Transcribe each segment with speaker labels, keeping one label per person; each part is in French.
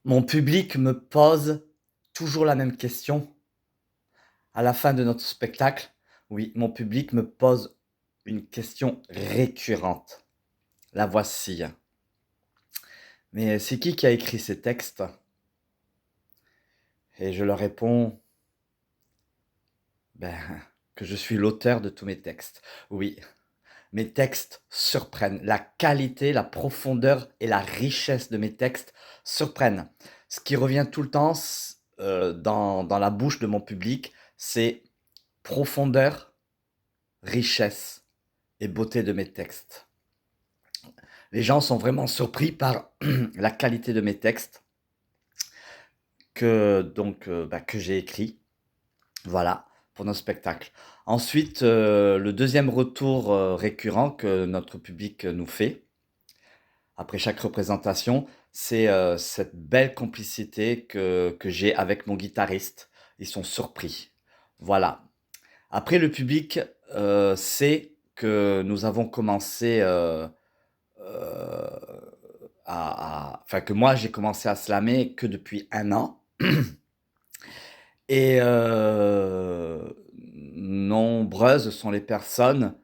Speaker 1: Mon public me pose toujours la même question à la fin de notre spectacle. Oui, mon public me pose une question récurrente. La voici. Mais c'est qui a écrit ces textes? Et je leur réponds, ben, que je suis l'auteur de tous mes textes. Oui, mes textes surprennent. La qualité, la profondeur et la richesse de mes textes surprennent. Ce qui revient tout le temps dans la bouche de mon public, c'est profondeur, richesse et beauté de mes textes. Les gens sont vraiment surpris par la qualité de mes textes que j'ai écrits. Voilà, pour nos spectacles. Ensuite, le deuxième retour récurrent que notre public nous fait, après chaque représentation, c'est cette belle complicité que j'ai avec mon guitariste. Ils sont surpris. Voilà. Après, le public sait que nous avons commencé enfin que moi j'ai commencé à slammer que depuis 1 an. Et nombreuses sont les personnes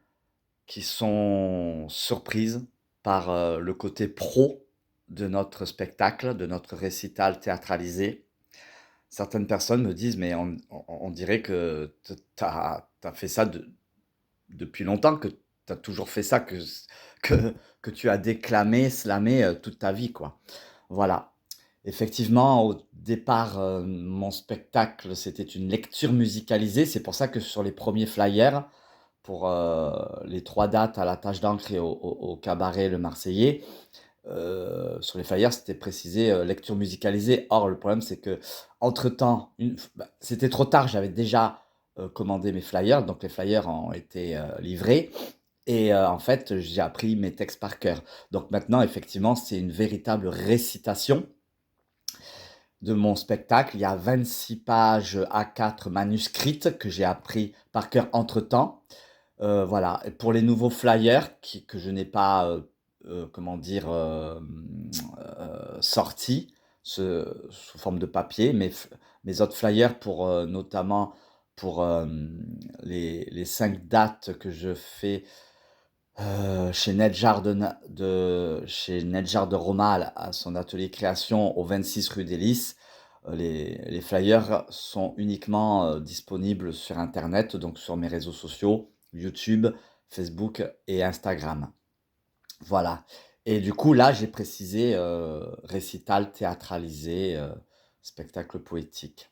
Speaker 1: qui sont surprises par le côté pro de notre spectacle, de notre récital théâtralisé. Certaines personnes me disent, mais on dirait que tu as fait ça depuis longtemps, que tu as toujours fait ça, que tu as déclamé, slamé toute ta vie, quoi. Voilà. Effectivement, au départ, mon spectacle, c'était une lecture musicalisée. C'est pour ça que sur les premiers flyers, pour les 3 dates à la Tache d'encre et au cabaret Le Marseillais, sur les flyers, c'était précisé lecture musicalisée. Or, le problème, c'est que entre-temps, c'était trop tard, j'avais déjà commandé mes flyers, donc les flyers ont été livrés. Et en fait, j'ai appris mes textes par cœur. Donc maintenant, effectivement, c'est une véritable récitation de mon spectacle. Il y a 26 pages A4 manuscrites que j'ai appris par cœur entre-temps. Voilà. Et pour les nouveaux flyers que je n'ai pas, comment dire, sortis sous forme de papier, mes autres flyers pour notamment pour les 5 dates que je fais chez Nedjar chez Nedjar de Roma à son atelier création au 26 rue des Lys. Les flyers sont uniquement disponibles sur internet, donc sur mes réseaux sociaux, YouTube, Facebook et Instagram. Voilà. Et du coup, là, j'ai précisé récital théâtralisé, spectacle poétique.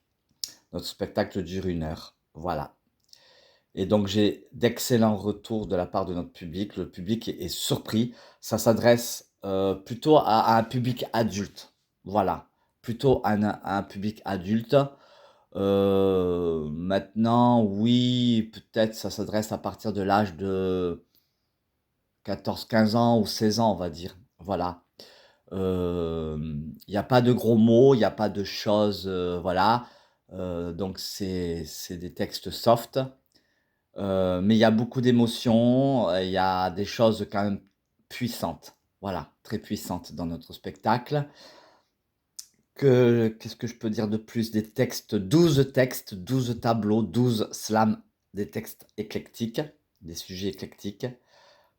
Speaker 1: Notre spectacle dure 1 heure. Voilà. Et donc j'ai d'excellents retours de la part de notre public. Le public est surpris. Ça s'adresse plutôt à un public adulte. Voilà, plutôt à un public adulte. Maintenant, oui, peut-être ça s'adresse à partir de l'âge de 14, 15 ans ou 16 ans, on va dire. Voilà. Il n'y a pas de gros mots, il n'y a pas de choses, voilà. Donc c'est des textes soft. Mais il y a beaucoup d'émotions, il y a des choses quand même puissantes. Voilà, très puissantes dans notre spectacle. Qu'est-ce que je peux dire de plus? Des textes, 12 textes, 12 tableaux, 12 slams, des textes éclectiques, des sujets éclectiques,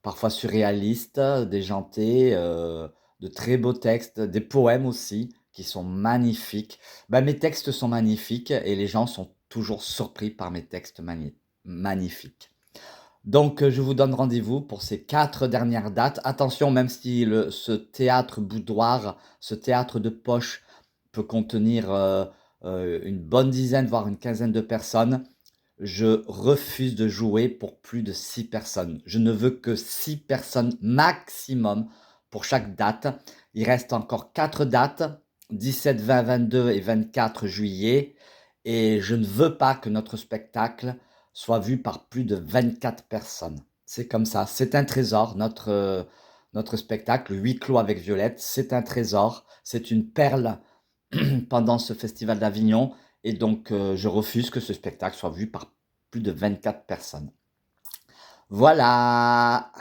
Speaker 1: parfois surréalistes, déjantés, de très beaux textes, des poèmes aussi qui sont magnifiques. Bah, mes textes sont magnifiques et les gens sont toujours surpris par mes textes magnifiques. Donc, je vous donne rendez-vous pour ces 4 dernières dates. Attention, même si ce théâtre boudoir, ce théâtre de poche peut contenir une bonne dizaine, voire une quinzaine de personnes, je refuse de jouer pour plus de 6 personnes. Je ne veux que 6 personnes maximum pour chaque date. Il reste encore 4 dates, 17, 20, 22 et 24 juillet. Et je ne veux pas que notre spectacle soit vu par plus de 24 personnes. C'est comme ça, c'est un trésor, notre spectacle, Huis clos avec Violette, c'est un trésor, c'est une perle pendant ce festival d'Avignon. Et donc, je refuse que ce spectacle soit vu par plus de 24 personnes. Voilà.